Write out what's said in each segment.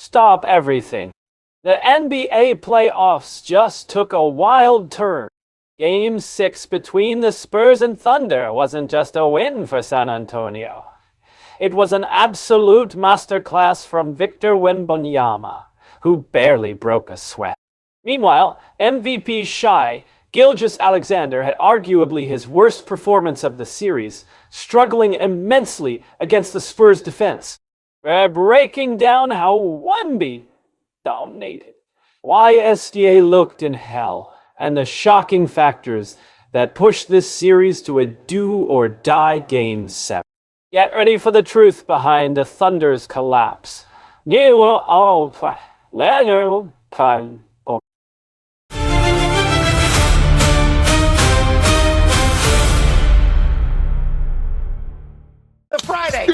Stop everything. The NBA playoffs just took a wild turn. Game 6 between the Spurs and Thunder wasn't just a win for San Antonio. It was an absolute masterclass from Victor Wembanyama, who barely broke a sweat. Meanwhile, MVP Shai Gilgeous-Alexander had arguably his worst performance of the series, struggling immensely against the Spurs defense. We're breaking down how Wemby dominated, why SGA looked in hell, and the shocking factors that pushed this series to a do-or-die Game 7. Get ready for the truth behind the Thunder's collapse. You will all learn. Friday.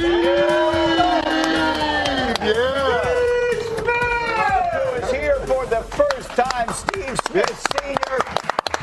Is here for the first time. Steve Smith Sr.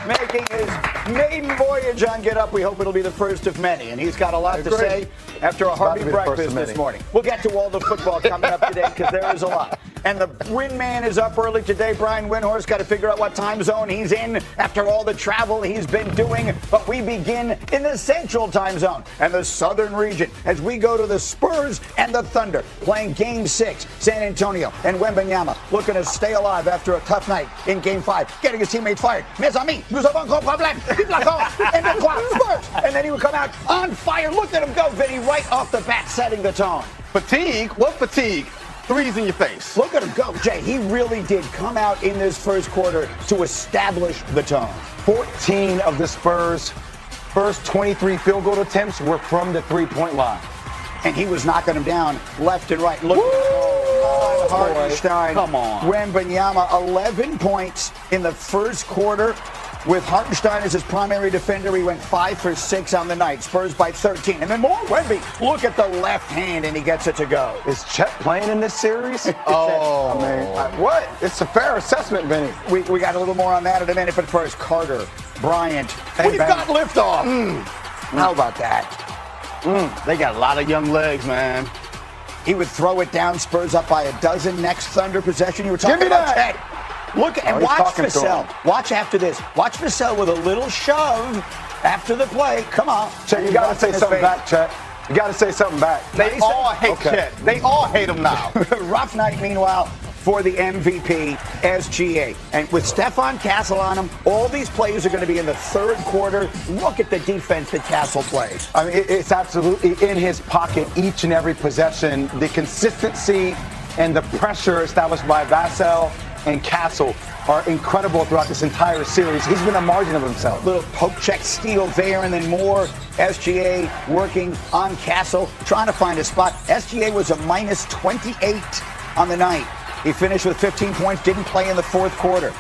making his maiden voyage on Get Up. We hope it'll be the first of many. And he's got a lot to say after a hearty breakfast this morning. We'll get to all the football coming up today because there is a lot. And the Win Man is up early today. Brian Windhorst got to figure out what time zone he's in after all the travel he's been doing. But we begin in the Central Time Zone and the Southern region as we go to the Spurs and the Thunder playing Game 6. San Antonio and Wembanyama looking to stay alive after a tough night in Game 5, getting his teammates fired. Mes amis, nous avons un problème. Spurs. And then he would come out on fire. Look at him go, Vinny, right off the bat, setting the tone. Fatigue? What fatigue? Threes in your face. Look at him go, Jay. He really did come out in this first quarter to establish the tone. 14 of the Spurs' first 23 field goal attempts were from the three-point line. And he was knocking them down left and right. Look at Hartenstein. Come on. Wembanyama, 11 points in the first quarter. With Hartenstein as his primary defender, he went 5 for 6 on the night. Spurs by 13. And then more Wemby. Look at the left hand, and he gets it to go. Is Chet playing in this series? Oh, man. What? It's a fair assessment, Vinny. We got a little more on that in a minute, but first, Carter Bryant. We've got liftoff. How about that? They got a lot of young legs, man. He would throw it down, Spurs up by a dozen. Next Thunder possession, you were talking about Chet. Look and watch Vassell. Watch after this. Watch Vassell with a little shove after the play. Come on. Chet, you got to say something back, Chet. You got to say something back. They all hate Chet. They all hate him now. Rough night, meanwhile, for the MVP, SGA. And with Stephon Castle on him, all these plays are going to be in the third quarter. Look at the defense that Castle plays. I mean, it's absolutely in his pocket each and every possession. The consistency and the pressure established by Vassell and Castle are incredible throughout this entire series. He's been a margin of himself. Little poke check steal there, and then more SGA working on Castle, trying to find a spot. SGA was a minus 28 on the night. He finished with 15 points, didn't play in the fourth quarter.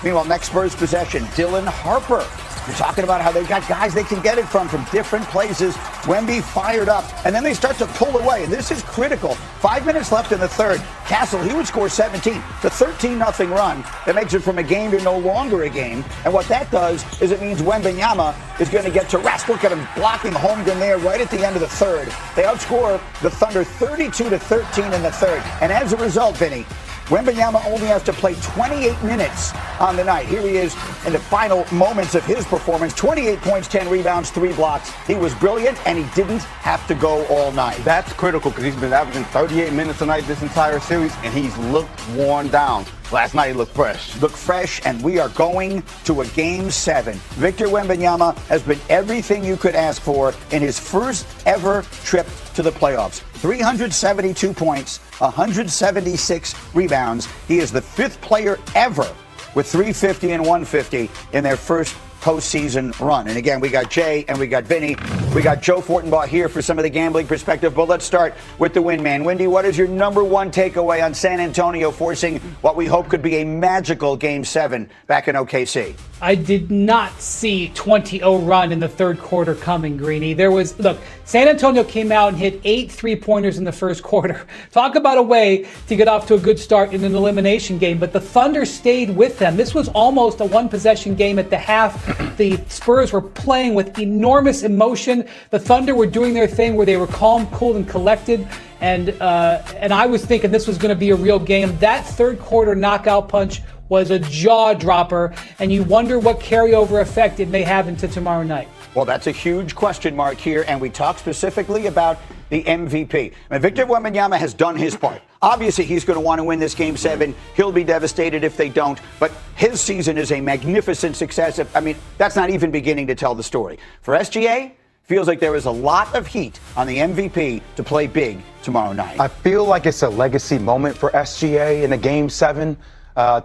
Meanwhile, next Spurs possession, Dylan Harper. You're talking about how they've got guys they can get it from different places. Wemby fired up, and then they start to pull away. And this is critical. 5 minutes left in the third. Castle, he would score 17. The 13-0 run that makes it from a game to no longer a game. And what that does is it means Wembanyama is going to get to rest. Look at him blocking Holmgren there right at the end of the third. They outscore the Thunder 32-13 in the third. And as a result, Vinny, Wembanyama only has to play 28 minutes on the night. Here he is in the final moments of his performance. 28 points, 10 rebounds, 3 blocks. He was brilliant, and he didn't have to go all night. That's critical because he's been averaging 38 minutes a night this entire series, and he's looked worn down. Last night he looked fresh. Looked fresh, and we are going to a Game 7. Victor Wembanyama has been everything you could ask for in his first ever trip to the playoffs. 372 points, 176 rebounds. He is the 5th player ever with 350 and 150 in their first postseason run. And again, we got Jay and we got Vinny. We got Joe Fortenbaugh here for some of the gambling perspective. But let's start with the win man. Wendy, what is your number one takeaway on San Antonio forcing what we hope could be a magical Game 7 back in OKC? I did not see 20-0 run in the third quarter coming, Greeny. Look, San Antonio came out and hit 8 three-pointers in the first quarter. Talk about a way to get off to a good start in an elimination game, but the Thunder stayed with them. This was almost a one-possession game at the half. The Spurs were playing with enormous emotion. The Thunder were doing their thing where they were calm, cool, and collected. And I was thinking this was going to be a real game. That third quarter knockout punch was a jaw dropper, and you wonder what carryover effect it may have into tomorrow night. Well, that's a huge question mark here, and we talk specifically about the MVP. I mean, Victor Wembanyama has done his part. Obviously, he's going to want to win this Game 7. He'll be devastated if they don't, but his season is a magnificent success. I mean, that's not even beginning to tell the story. For SGA, feels like there is a lot of heat on the MVP to play big tomorrow night. I feel like it's a legacy moment for SGA in the Game 7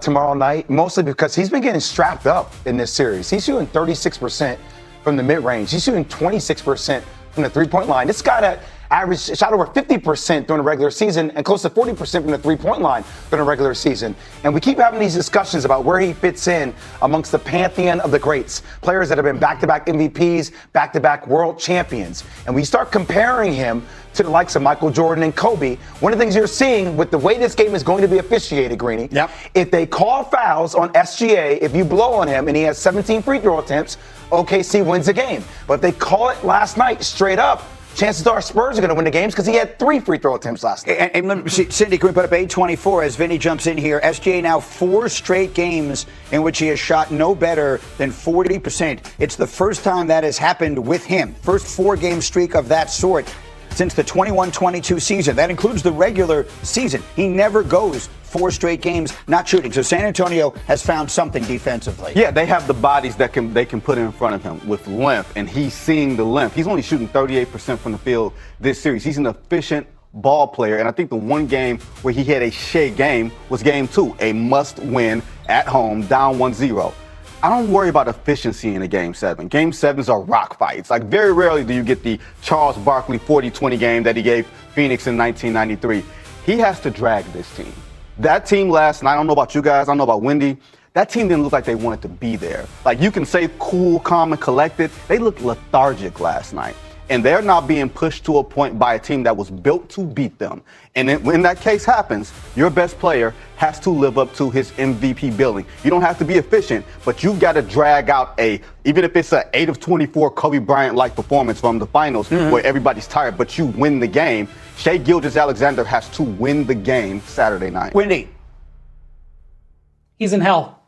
tomorrow night, mostly because he's been getting strapped up in this series. He's shooting 36% from the mid-range. He's shooting 26% from the three-point line. This guy that averaged shot over 50% during the regular season and close to 40% from the three-point line during the regular season. And we keep having these discussions about where he fits in amongst the pantheon of the greats, players that have been back-to-back MVPs, back-to-back world champions. And we start comparing him to the likes of Michael Jordan and Kobe. One of the things you're seeing with the way this game is going to be officiated, Greeny, if they call fouls on SGA, if you blow on him and he has 17 free throw attempts, OKC wins the game. But if they call it last night straight up, chances are Spurs are going to win the games because he had 3 free throw attempts last night. And let me see, Cindy, can we put up 824 as Vinny jumps in here? SGA now 4 straight games in which he has shot no better than 40%. It's the first time that has happened with him. First 4-game streak of that sort since the 21-22 season. That includes the regular season. He never goes 4 straight games not shooting. So San Antonio has found something defensively. Yeah, they have the bodies that they can put in front of him with length, and he's seeing the length. He's only shooting 38% from the field this series. He's an efficient ball player, and I think the one game where he had a Shai game was Game 2, a must-win at home, down 1-0. I don't worry about efficiency in a Game 7. Game 7s are rock fights. Like, very rarely do you get the Charles Barkley 40-20 game that he gave Phoenix in 1993. He has to drag this team. That team last night, I don't know about you guys, I don't know about Wendy, that team didn't look like they wanted to be there. Like, you can say cool, calm, and collected. They looked lethargic last night. And they're now being pushed to a point by a team that was built to beat them. And then when that case happens, your best player has to live up to his MVP billing. You don't have to be efficient, but you've got to drag out even if it's an 8 of 24 Kobe Bryant-like performance from the finals where everybody's tired, but you win the game. Shai Gilgeous-Alexander has to win the game Saturday night. Wendy. He's in hell.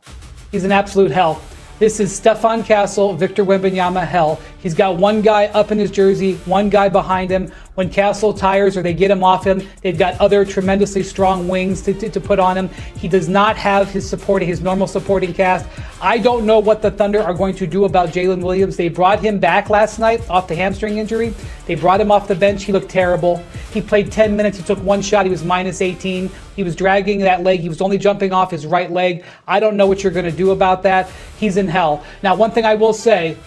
He's in absolute hell. This is Stefan Castle, Victor Wembanyama hell. He's got one guy up in his jersey, one guy behind him. When Castle tires or they get him off him, they've got other tremendously strong wings to put on him. He does not have his normal supporting cast. I don't know what the Thunder are going to do about Jalen Williams. They brought him back last night off the hamstring injury. They brought him off the bench. He looked terrible. He played 10 minutes. He took one shot. He was minus 18. He was dragging that leg. He was only jumping off his right leg. I don't know what you're going to do about that. He's in hell. Now, one thing I will say,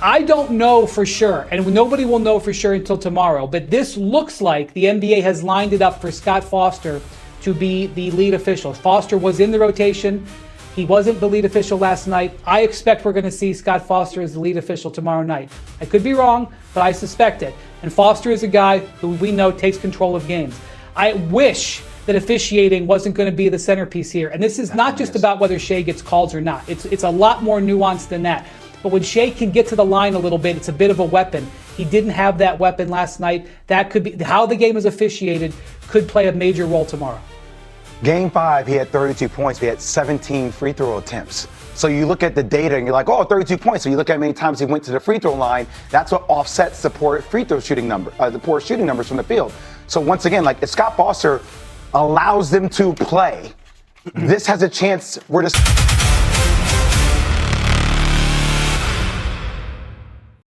I don't know for sure, and nobody will know for sure until tomorrow, but this looks like the NBA has lined it up for Scott Foster to be the lead official. Foster was in the rotation. He wasn't the lead official last night. I expect we're going to see Scott Foster as the lead official tomorrow night. I could be wrong, but I suspect it. And Foster is a guy who we know takes control of games. I wish that officiating wasn't going to be the centerpiece here. And this is not just about whether Shai gets calls or not. It's a lot more nuanced than that. But when Shai can get to the line a little bit, it's a bit of a weapon. He didn't have that weapon last night. That could be how the game is officiated, could play a major role tomorrow. Game 5, he had 32 points. He had 17 free throw attempts. So you look at the data and you're like, oh, 32 points. So you look at how many times he went to the free throw line. That's what offsets the poor free throw shooting number, the poor shooting numbers from the field. So once again, like if Scott Foster allows them to play, this has a chance. We're just